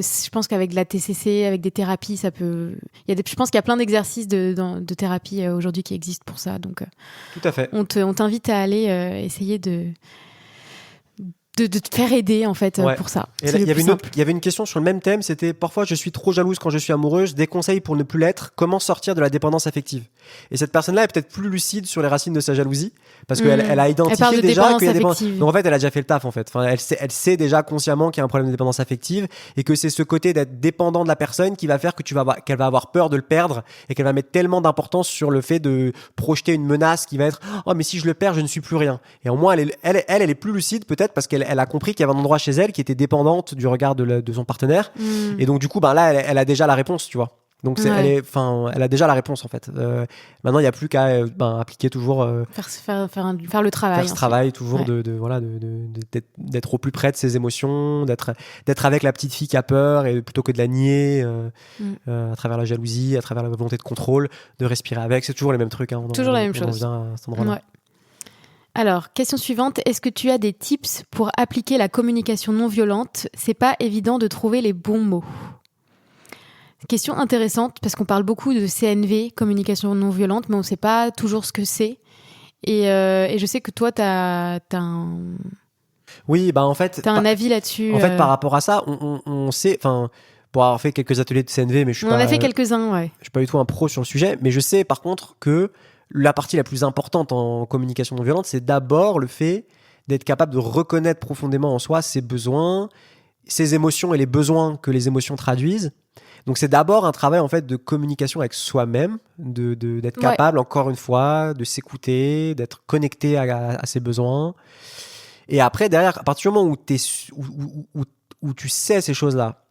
je pense qu'avec de la TCC, avec des thérapies, ça peut. Je pense qu'il y a plein d'exercices de thérapie aujourd'hui qui existent pour ça. Donc, tout à fait. On t'invite à aller essayer de te faire aider en fait pour ça. Et là, il y avait une question sur le même thème, c'était parfois je suis trop jalouse quand je suis amoureuse, des conseils pour ne plus l'être, comment sortir de la dépendance affective. Et cette personne-là est peut-être plus lucide sur les racines de sa jalousie parce qu'elle a identifié déjà qu'il y a des dépendance. Donc en fait, elle a déjà fait le taf en fait. Enfin, elle sait déjà consciemment qu'il y a un problème de dépendance affective et que c'est ce côté d'être dépendant de la personne qui va faire que qu'elle va avoir peur de le perdre et qu'elle va mettre tellement d'importance sur le fait de projeter une menace qui va être oh mais si je le perds, je ne suis plus rien. Et au moins elle est plus lucide peut-être parce qu'elle a compris qu'il y avait un endroit chez elle qui était dépendante du regard de son partenaire. Et donc du coup là elle a déjà la réponse, tu vois. Donc elle a déjà la réponse en fait. Maintenant il n'y a plus qu'à appliquer toujours faire le travail. Faire ce travail toujours d'être au plus près de ses émotions, d'être avec la petite fille qui a peur et plutôt que de la nier à travers la jalousie, à travers la volonté de contrôle, de respirer avec. C'est toujours les mêmes trucs. Toujours la même chose. On revient à cet endroit-là. Ouais. Alors, question suivante, est-ce que tu as des tips pour appliquer la communication non violente ? C'est pas évident de trouver les bons mots. Question intéressante, parce qu'on parle beaucoup de CNV, communication non violente, mais on ne sait pas toujours ce que c'est. Et je sais que toi, t'as Oui, bah en fait... un avis là-dessus. En fait, par rapport à ça, on sait... Enfin, pour avoir fait quelques ateliers de CNV, mais je suis on pas... en a fait quelques-uns, ouais. Je suis pas du tout un pro sur le sujet, mais je sais par contre que la partie la plus importante en communication non violente, c'est d'abord le fait d'être capable de reconnaître profondément en soi ses besoins, ses émotions et les besoins que les émotions traduisent. Donc c'est d'abord un travail en fait de communication avec soi-même, d'être capable encore une fois de s'écouter, d'être connecté à ses besoins. Et après derrière, à partir du moment où tu sais ces choses-là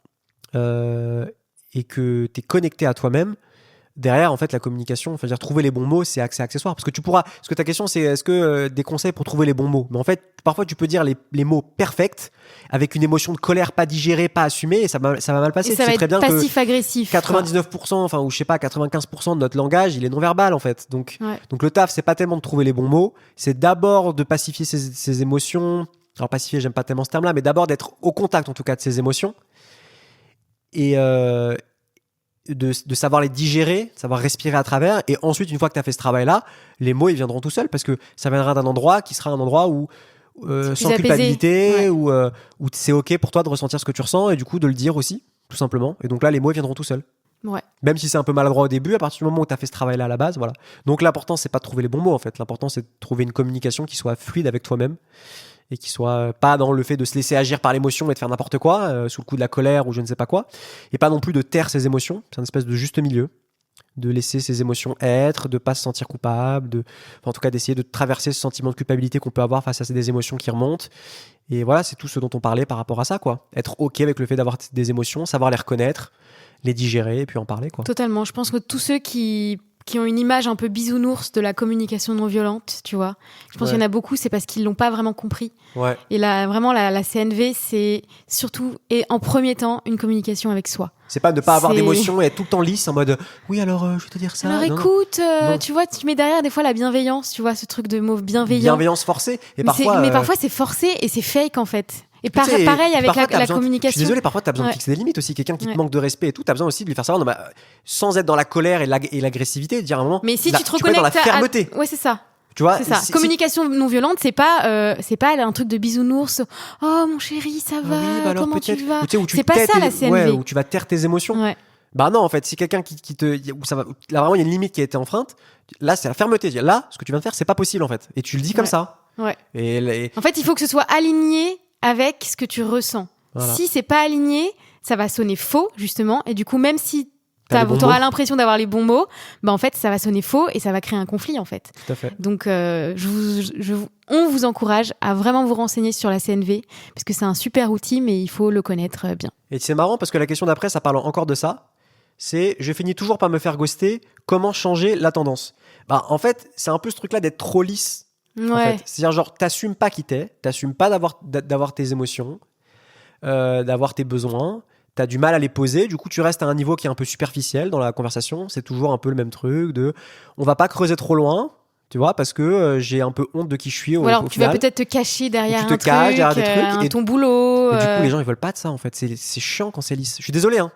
et que tu es connecté à toi-même, derrière, en fait, la communication, enfin, dire trouver les bons mots, c'est accessoire. Parce que ta question, c'est est-ce que des conseils pour trouver les bons mots? Mais en fait, parfois, tu peux dire les mots perfects avec une émotion de colère pas digérée, pas assumée, et ça va mal passer. Et ça va être passif-agressif. 99%, enfin, ou je sais pas, 95% de notre langage, il est non-verbal, en fait. Donc le taf, c'est pas tellement de trouver les bons mots, c'est d'abord de pacifier ses émotions. Alors, pacifier, j'aime pas tellement ce terme-là, mais d'abord d'être au contact, en tout cas, de ses émotions. Et de savoir les digérer, de savoir respirer à travers, et ensuite une fois que tu as fait ce travail-là, les mots ils viendront tout seuls parce que ça viendra d'un endroit qui sera un endroit où sans culpabilité, où c'est ok pour toi de ressentir ce que tu ressens et du coup de le dire aussi, tout simplement, et donc là les mots viendront tout seuls. Même si c'est un peu maladroit au début, à partir du moment où tu as fait ce travail-là à la base, voilà. Donc l'important c'est pas de trouver les bons mots en fait, l'important c'est de trouver une communication qui soit fluide avec toi-même et qui soit pas dans le fait de se laisser agir par l'émotion et de faire n'importe quoi sous le coup de la colère ou je ne sais pas quoi, et pas non plus de taire ses émotions. C'est une espèce de juste milieu, de laisser ses émotions être, de pas se sentir coupable, en tout cas d'essayer de traverser ce sentiment de culpabilité qu'on peut avoir face à des émotions qui remontent. Et voilà, c'est tout ce dont on parlait par rapport à ça, quoi. Être ok avec le fait d'avoir des émotions, savoir les reconnaître, les digérer et puis en parler, quoi. Totalement. Je pense que tous ceux qui ont une image un peu bisounours de la communication non violente, tu vois. Je pense qu'il y en a beaucoup, c'est parce qu'ils l'ont pas vraiment compris. Ouais. Et là, vraiment, la CNV, c'est surtout et en premier temps une communication avec soi. C'est pas de pas avoir d'émotion et être tout le temps lisse en mode oui alors je vais te dire ça. Alors écoute, tu vois, tu mets derrière des fois la bienveillance, tu vois, ce truc de mot bienveillant. Bienveillance forcée. Et mais parfois c'est forcé et c'est fake en fait. Et pareil avec la communication. Je suis désolé, parfois tu as besoin de fixer des limites aussi. Quelqu'un qui te manque de respect et tout, tu as besoin aussi de lui faire savoir, non, sans être dans la colère et l'agressivité, de dire à un moment. Mais si tu te reconnectes dans la fermeté. Ouais, c'est ça. Tu vois, c'est ça. Communication non violente, c'est pas un truc de bisounours. Oh mon chéri, ça va. Oui, bah alors, comment tu vas? C'est pas ça la CNV. Ouais, où tu vas taire tes émotions. Ouais. Bah non, en fait, si quelqu'un qui te, où ça va, là vraiment il y a une limite qui a été enfreinte. Là, c'est la fermeté. Là, ce que tu viens de faire, c'est pas possible en fait. Et tu le dis comme ça. Ouais. Et en fait, il faut que ce soit aligné avec ce que tu ressens. Voilà. Si c'est pas aligné, ça va sonner faux justement. Et du coup, même si t'auras l'impression d'avoir les bons mots, bah en fait, ça va sonner faux et ça va créer un conflit en fait. Tout à fait. Donc, on vous encourage à vraiment vous renseigner sur la CNV parce que c'est un super outil, mais il faut le connaître bien. Et c'est marrant parce que la question d'après, ça parle encore de ça. C'est je finis toujours par me faire ghoster. Comment changer la tendance? Bah en fait, c'est un peu ce truc-là d'être trop lisse. Ouais. En fait. C'est-à-dire genre t'assumes pas qui t'es, t'assumes pas d'avoir tes émotions, d'avoir tes besoins. T'as du mal à les poser, du coup tu restes à un niveau qui est un peu superficiel dans la conversation. C'est toujours un peu le même truc de on va pas creuser trop loin, tu vois, parce que j'ai un peu honte de qui je suis. Ou alors tu vas peut-être te cacher derrière des trucs, ton boulot. Et du coup les gens ils veulent pas de ça en fait. C'est chiant quand c'est lisse. Je suis désolé, hein.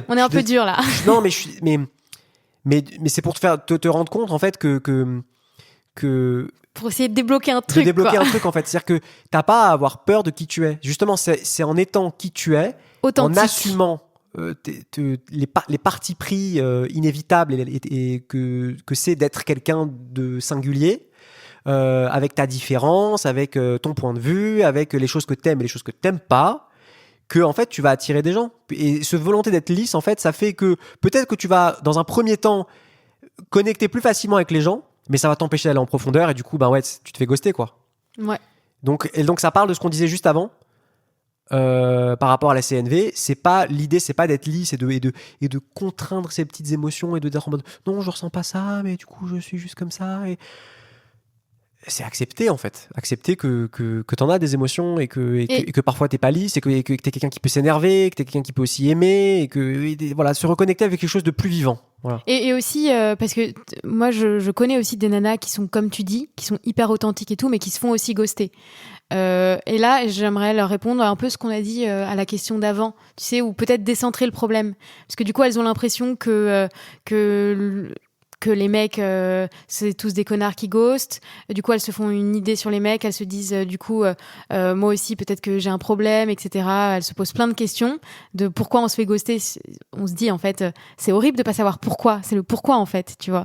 On est un peu dur là. Non mais c'est pour te rendre compte en fait que pour essayer de débloquer un truc. Un truc en fait, c'est-à-dire que t'as pas à avoir peur de qui tu es. Justement, c'est en étant qui tu es, authentique. En assumant les partis pris inévitables et que c'est d'être quelqu'un de singulier, avec ta différence, avec ton point de vue, avec les choses que t'aimes et les choses que t'aimes pas, que en fait tu vas attirer des gens. Et ce volonté d'être lisse, en fait, ça fait que peut-être que tu vas dans un premier temps connecter plus facilement avec les gens, mais ça va t'empêcher d'aller en profondeur et du coup, tu te fais ghoster, quoi. Ouais. Donc ça parle de ce qu'on disait juste avant par rapport à la CNV. L'idée, c'est pas d'être lisse et de contraindre ses petites émotions et de dire en mode non, je ressens pas ça, mais du coup, je suis juste comme ça. c'est accepter en fait, accepter que t'en as des émotions et que parfois t'es pas lisse et que t'es quelqu'un qui peut s'énerver, que t'es quelqu'un qui peut aussi aimer et que voilà, se reconnecter avec quelque chose de plus vivant. Voilà. Et aussi, parce que moi, je connais aussi des nanas qui sont, comme tu dis, qui sont hyper authentiques et tout, mais qui se font aussi ghoster. Et là, j'aimerais leur répondre un peu ce qu'on a dit à la question d'avant, tu sais, ou peut-être décentrer le problème. Parce que du coup, elles ont l'impression que les mecs, c'est tous des connards qui ghostent. Du coup, elles se font une idée sur les mecs. Elles se disent, du coup, moi aussi, peut-être que j'ai un problème, etc. Elles se posent plein de questions de pourquoi on se fait ghoster. On se dit, en fait, c'est horrible de pas savoir pourquoi. C'est le pourquoi, en fait, tu vois.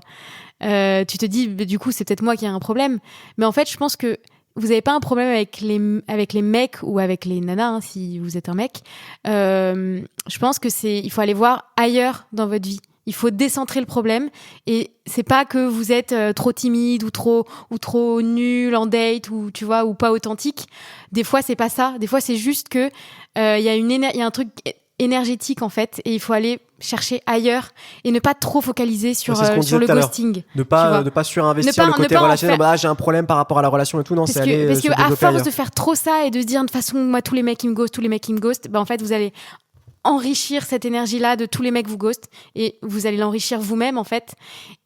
Tu te dis, du coup, c'est peut-être moi qui ai un problème. Mais en fait, je pense que vous n'avez pas un problème avec les mecs ou avec les nanas, hein, si vous êtes un mec. Je pense que il faut aller voir ailleurs dans votre vie. Il faut décentrer le problème et c'est pas que vous êtes trop timide ou trop nul en date ou tu vois ou pas authentique. Des fois c'est pas ça. Des fois c'est juste que il y a un truc énergétique en fait et il faut aller chercher ailleurs et ne pas trop focaliser sur le ghosting. Ne pas surinvestir le côté relationnel. J'ai un problème par rapport à la relation et tout. Non, parce que à force ailleurs. De faire trop ça et de se dire de toute façon moi tous les mecs qui me ghostent, en fait vous allez enrichir cette énergie-là de tous les mecs vous ghostent et vous allez l'enrichir vous-même en fait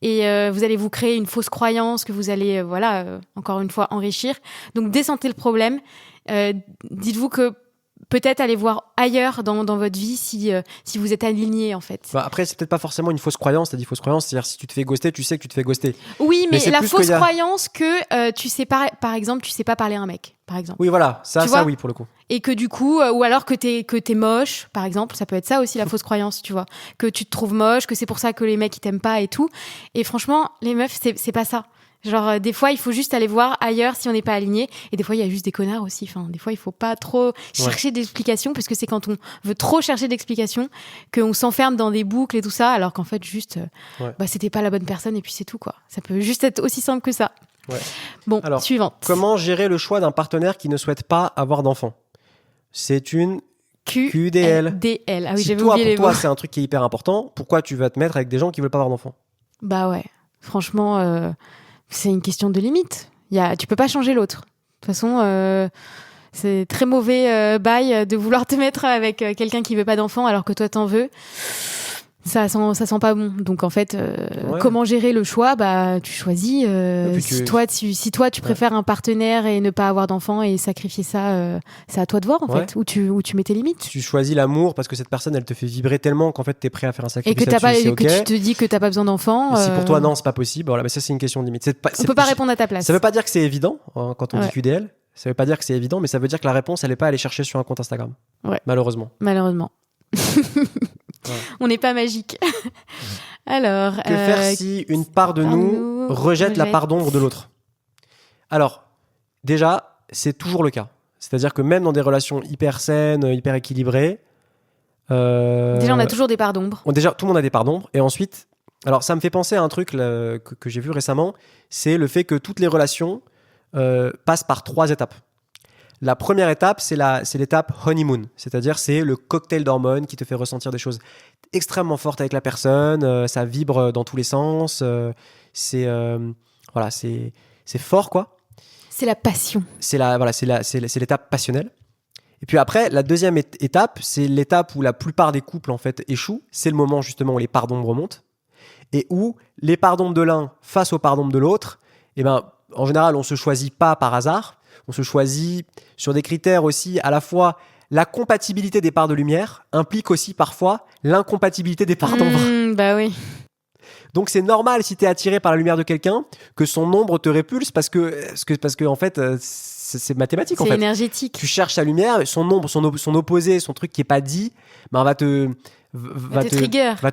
et vous allez vous créer une fausse croyance que vous allez encore une fois enrichir. Donc décentez le problème. Dites-vous que peut-être aller voir ailleurs dans votre vie si vous êtes aligné en fait. Après c'est peut-être pas forcément une fausse croyance. T'as dit fausse croyance, c'est-à-dire si tu te fais ghoster, tu sais que tu te fais ghoster. Oui, mais la fausse croyance que tu sais pas, par exemple, tu sais pas parler à un mec, par exemple. Oui, voilà, ça oui pour le coup. Et que du coup, ou alors que t'es moche, par exemple, ça peut être ça aussi la fausse croyance, tu vois, que tu te trouves moche, que c'est pour ça que les mecs ils t'aiment pas et tout. Et franchement, les meufs, c'est pas ça. Genre des fois il faut juste aller voir ailleurs si on n'est pas aligné et des fois il y a juste des connards aussi, enfin des fois il faut pas trop chercher d'explications parce que c'est quand on veut trop chercher d'explications qu'on s'enferme dans des boucles et tout ça alors qu'en fait juste c'était pas la bonne personne et puis c'est tout quoi. Ça peut juste être aussi simple que ça. Bon, alors, suivante. Comment gérer le choix d'un partenaire qui ne souhaite pas avoir d'enfant? C'est une QDL. DL. Ah oui, si pour toi c'est un truc qui est hyper important, pourquoi tu vas te mettre avec des gens qui veulent pas avoir d'enfant? Bah ouais, franchement c'est une question de limite. Tu peux pas changer l'autre. De toute façon, c'est très mauvais bail de vouloir te mettre avec quelqu'un qui veut pas d'enfant alors que toi t'en veux. Ça sent pas bon. Donc en fait, comment gérer le choix? Bah tu choisis. Si toi tu préfères un partenaire et ne pas avoir d'enfant et sacrifier ça, c'est à toi de voir en fait. Où tu mets tes limites. Tu choisis l'amour parce que cette personne elle te fait vibrer tellement qu'en fait t'es prêt à faire un sacrifice. Et que tu te dis que t'as pas besoin d'enfant. Si pour toi non c'est pas possible, voilà, mais ça c'est une question de limite. On peut pas répondre à ta place. Ça veut pas dire que c'est évident quand on dit QDL. Ça veut pas dire que c'est évident, mais ça veut dire que la réponse elle est pas à aller chercher sur un compte Instagram. Malheureusement. On n'est pas magique. Alors, que faire si une part de nous rejette la part d'ombre de l'autre? Alors, déjà, c'est toujours le cas. C'est-à-dire que même dans des relations hyper saines, hyper équilibrées... déjà, on a toujours des parts d'ombre. Déjà, tout le monde a des parts d'ombre. Et ensuite, alors ça me fait penser à un truc que j'ai vu récemment, c'est le fait que toutes les relations passent par 3 étapes. La première étape, c'est l'étape honeymoon, c'est-à-dire c'est le cocktail d'hormones qui te fait ressentir des choses extrêmement fortes avec la personne, ça vibre dans tous les sens, c'est fort quoi. C'est la passion. C'est l'étape passionnelle. Et puis après, la deuxième étape, c'est l'étape où la plupart des couples en fait échouent. C'est le moment justement où les parts d'ombre remontent et où les parts d'ombre de l'un face aux parts d'ombre de l'autre, en général, on se choisit pas par hasard. On se choisit sur des critères aussi, à la fois la compatibilité des parts de lumière implique aussi parfois l'incompatibilité des parts d'ombre. Bah oui. Donc c'est normal si tu es attiré par la lumière de quelqu'un que son ombre te répulse parce que en fait c'est mathématique en fait. C'est énergétique. Tu cherches sa lumière, son ombre, son opposé, son truc qui est pas dit, va te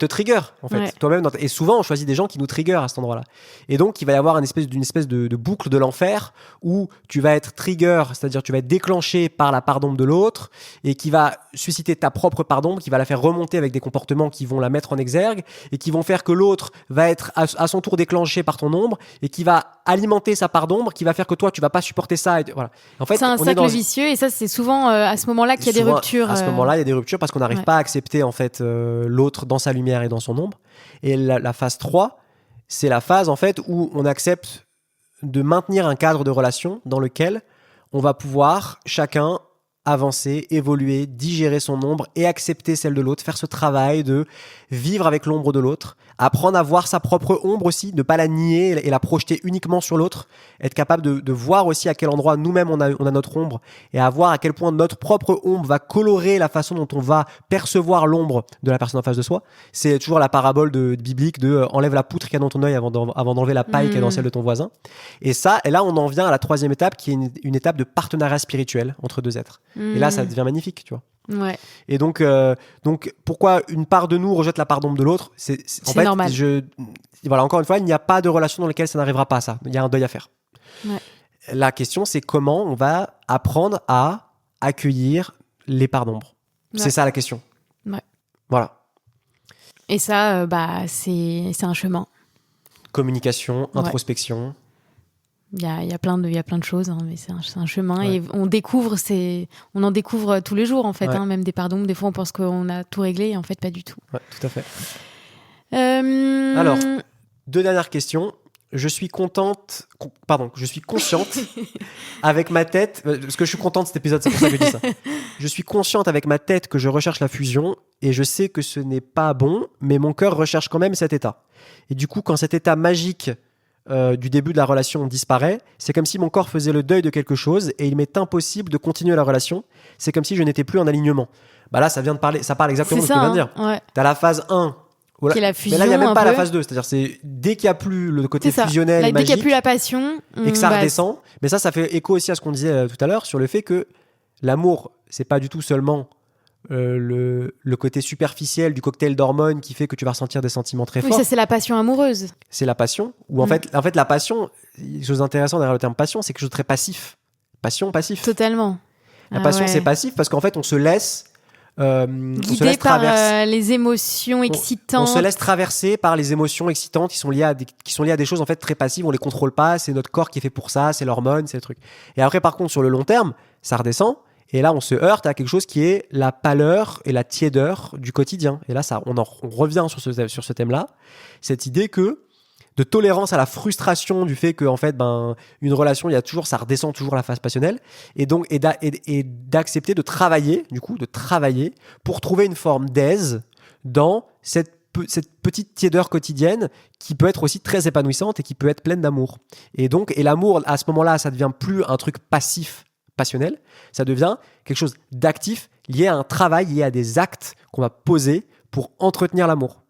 trigger en fait toi-même et souvent on choisit des gens qui nous trigger à cet endroit-là et donc il va y avoir une espèce de boucle de l'enfer où tu vas être trigger, c'est-à-dire tu vas être déclenché par la part d'ombre de l'autre et qui va susciter ta propre part d'ombre, qui va la faire remonter avec des comportements qui vont la mettre en exergue et qui vont faire que l'autre va être à son tour déclenché par ton ombre et qui va alimenter sa part d'ombre, qui va faire que toi tu vas pas supporter ça voilà. En fait, c'est un cercle vicieux et ça c'est souvent à ce moment-là qu'il y a des ruptures. À ce moment-là il y a des ruptures parce qu'on n'arrive pas à accepter en fait l'autre dans sa lumière et dans son ombre. Et la phase 3, c'est la phase en fait où on accepte de maintenir un cadre de relation dans lequel on va pouvoir chacun avancer, évoluer, digérer son ombre et accepter celle de l'autre, faire ce travail de vivre avec l'ombre de l'autre, apprendre à voir sa propre ombre aussi, ne pas la nier et la projeter uniquement sur l'autre, être capable de voir aussi à quel endroit nous-mêmes on a notre ombre et à voir à quel point notre propre ombre va colorer la façon dont on va percevoir l'ombre de la personne en face de soi. C'est toujours la parabole biblique de enlève la poutre qu'il y a dans ton œil avant d'enlever la paille qu'il y a dans celle de ton voisin. Et là on en vient à la troisième étape qui est une étape de partenariat spirituel entre deux êtres. Et là ça devient magnifique, tu vois. Ouais. Et donc pourquoi une part de nous rejette la part d'ombre de l'autre, c'est en fait normal. Voilà, encore une fois, il n'y a pas de relation dans laquelle ça n'arrivera pas à ça. Il y a un deuil à faire. Ouais. La question, c'est comment on va apprendre à accueillir les parts d'ombre. Ouais. C'est ça la question. Ouais. Voilà. Et ça, c'est un chemin. Communication, introspection. Il y a plein de choses, hein, mais c'est un chemin. Ouais. Et on en découvre tous les jours, en fait. Ouais. Hein, même des parts d'ombre. Des fois, on pense qu'on a tout réglé, et en fait, pas du tout. Ouais, tout à fait. Alors, 2 dernières questions. Je suis consciente avec ma tête, parce que je suis content de cet épisode, c'est pour ça que je dis ça. Je suis consciente avec ma tête que je recherche la fusion et je sais que ce n'est pas bon, mais mon cœur recherche quand même cet état. Et du coup, quand cet état magique du début de la relation disparaît, c'est comme si mon corps faisait le deuil de quelque chose et il m'est impossible de continuer la relation. C'est comme si je n'étais plus en alignement. Bah là, ça parle exactement de ce que je viens de dire. Ouais. T'as la phase 1. Qui est la fusion, mais là, il n'y a même pas peu. la phase 2. C'est-à-dire, c'est dès qu'il n'y a plus le côté fusionnel là, et dès qu'il magique n'y a plus la passion, et que ça redescend. Mais ça fait écho aussi à ce qu'on disait tout à l'heure sur le fait que l'amour, c'est pas du tout seulement le côté superficiel du cocktail d'hormones qui fait que tu vas ressentir des sentiments très forts. Oui, ça, c'est la passion amoureuse. C'est la passion. Ou en fait, la passion, quelque chose d'intéressant derrière le terme passion, c'est quelque chose de très passif. Passion, passif. Totalement. La passion, c'est passif parce qu'en fait, on se laisse guidé par les émotions excitantes. On se laisse traverser par les émotions excitantes qui sont liées à des choses en fait très passives. On les contrôle pas. C'est notre corps qui est fait pour ça. C'est l'hormone, c'est le truc. Et après, par contre, sur le long terme, ça redescend. Et là, on se heurte à quelque chose qui est la pâleur et la tiédeur du quotidien. Et là, on revient sur ce thème-là. Cette idée de tolérance à la frustration du fait que en fait une relation ça redescend toujours à la phase passionnelle et donc d'accepter de travailler pour trouver une forme d'aise dans cette petite tiédeur quotidienne qui peut être aussi très épanouissante et qui peut être pleine d'amour. Et l'amour à ce moment-là, ça devient plus un truc passif passionnel, ça devient quelque chose d'actif lié à un travail, lié à des actes qu'on va poser pour entretenir l'amour.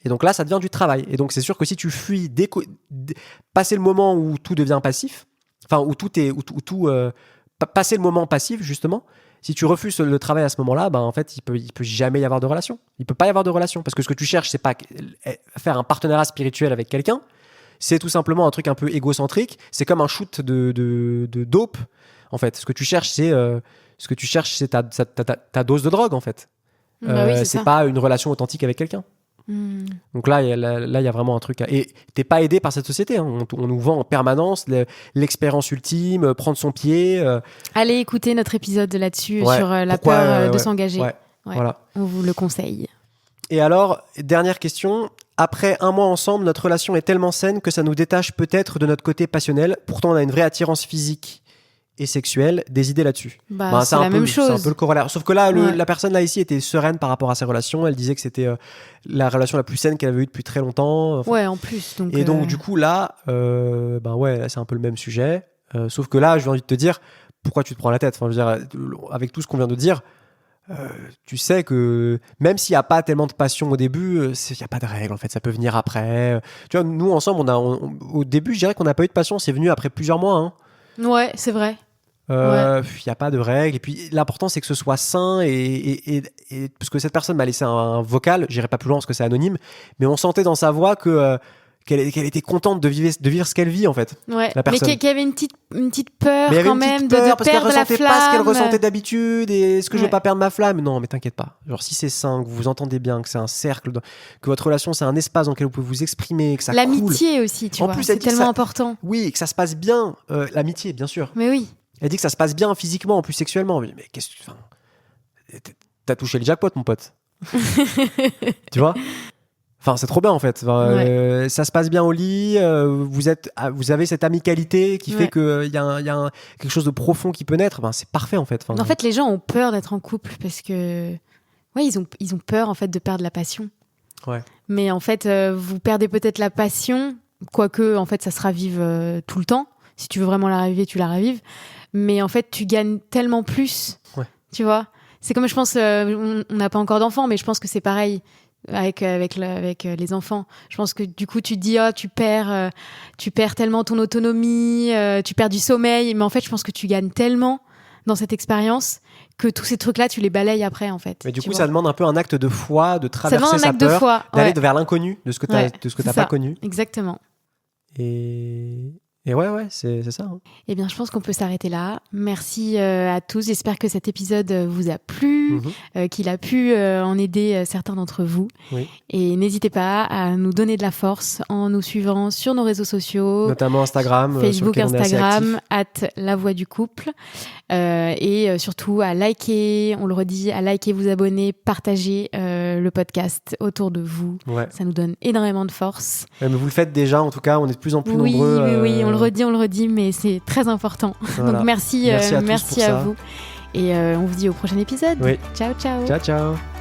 Et donc là, ça devient du travail. Et donc, c'est sûr que si tu fuis, passer le moment où tout devient passif, enfin, passer le moment passif, justement, si tu refuses le travail à ce moment-là, en fait, il peut jamais y avoir de relation. Il peut pas y avoir de relation. Parce que ce que tu cherches, c'est pas faire un partenariat spirituel avec quelqu'un. C'est tout simplement un truc un peu égocentrique. C'est comme un shoot de dope, en fait. Ce que tu cherches, c'est ta dose de drogue, en fait. Oui, c'est pas une relation authentique avec quelqu'un. Donc là, il y a vraiment un truc. Et t'es pas aidé par cette société. Hein. On nous vend en permanence l'expérience ultime, prendre son pied. Allez écouter notre épisode là-dessus sur la peur de s'engager. Ouais, voilà. On vous le conseille. Et alors, dernière question. Après 1 mois ensemble, notre relation est tellement saine que ça nous détache peut-être de notre côté passionnel. Pourtant, on a une vraie attirance physique et sexuelle. Des idées là-dessus. C'est la même chose. C'est un peu le corollaire. Sauf que là, la personne là ici était sereine par rapport à ses relations. Elle disait que c'était la relation la plus saine qu'elle avait eue depuis très longtemps. Ouais, en plus. Donc du coup là, là, c'est un peu le même sujet. Sauf que là, j'ai envie de te dire, pourquoi tu te prends la tête ? Enfin, je veux dire, avec tout ce qu'on vient de dire, tu sais que même s'il n'y a pas tellement de passion au début, il n'y a pas de règle en fait. Ça peut venir après. Tu vois, nous ensemble, au début, je dirais qu'on n'a pas eu de passion. C'est venu après plusieurs mois. Hein. Ouais, c'est vrai. Il n'y a pas de règles. Et puis l'important, c'est que ce soit sain. Et parce que cette personne m'a laissé un vocal, j'irai pas plus loin parce que c'est anonyme, mais on sentait dans sa voix qu'elle était contente de vivre ce qu'elle vit en fait. Ouais. La personne. Mais qu'il y avait une petite peur mais quand même de parce perdre la qu'elle ressentait flamme. pas ce qu'elle ressentait d'habitude. Et est-ce que je vais pas perdre ma flamme ? Non, mais t'inquiète pas. Genre si c'est sain, que vous vous entendez bien, que c'est un cercle, que votre relation c'est un espace dans lequel vous pouvez vous exprimer, que ça l'amitié coule. aussi, tu en vois. Plus, c'est tellement important. Oui, que ça se passe bien. L'amitié, bien sûr. Mais oui. Elle dit que ça se passe bien physiquement, en plus sexuellement. Mais qu'est-ce que t'as touché le jackpot, mon pote. Tu vois ? Enfin, c'est trop bien en fait. Enfin, ça se passe bien au lit. Vous avez cette amicalité qui fait qu'il y a quelque chose de profond qui peut naître. Ben, c'est parfait en fait. Enfin, en fait, les gens ont peur d'être en couple parce que ils ont peur en fait de perdre la passion. Ouais. Mais en fait, vous perdez peut-être la passion, quoique en fait ça se ravive tout le temps. Si tu veux vraiment la raviver, tu la ravives. Mais en fait, tu gagnes tellement plus. Ouais. Tu vois. C'est comme je pense, on n'a pas encore d'enfants, mais je pense que c'est pareil. Avec les enfants, je pense que du coup tu te dis tu perds tellement ton autonomie, tu perds du sommeil, mais en fait je pense que tu gagnes tellement dans cette expérience que tous ces trucs là tu les balayes après en fait. Mais du coup ça demande un peu un acte de foi, de traverser sa peur, de foi, d'aller vers l'inconnu, de ce que t'as pas connu. Exactement. Et ouais, c'est ça. Hein. Eh bien, je pense qu'on peut s'arrêter là. Merci à tous. J'espère que cet épisode vous a plu, qu'il a pu en aider certains d'entre vous. Oui. Et n'hésitez pas à nous donner de la force en nous suivant sur nos réseaux sociaux. Notamment Instagram, Facebook, Instagram, @lavoixducouple. Et surtout à liker, on le redit, à liker, vous abonner, partager le podcast autour de vous. Ouais. Ça nous donne énormément de force. Mais vous le faites déjà, en tout cas, on est de plus en plus nombreux. Oui, on le redit, mais c'est très important. Voilà. Donc merci à vous. Et on vous dit au prochain épisode. Oui. Ciao, ciao. Ciao, ciao.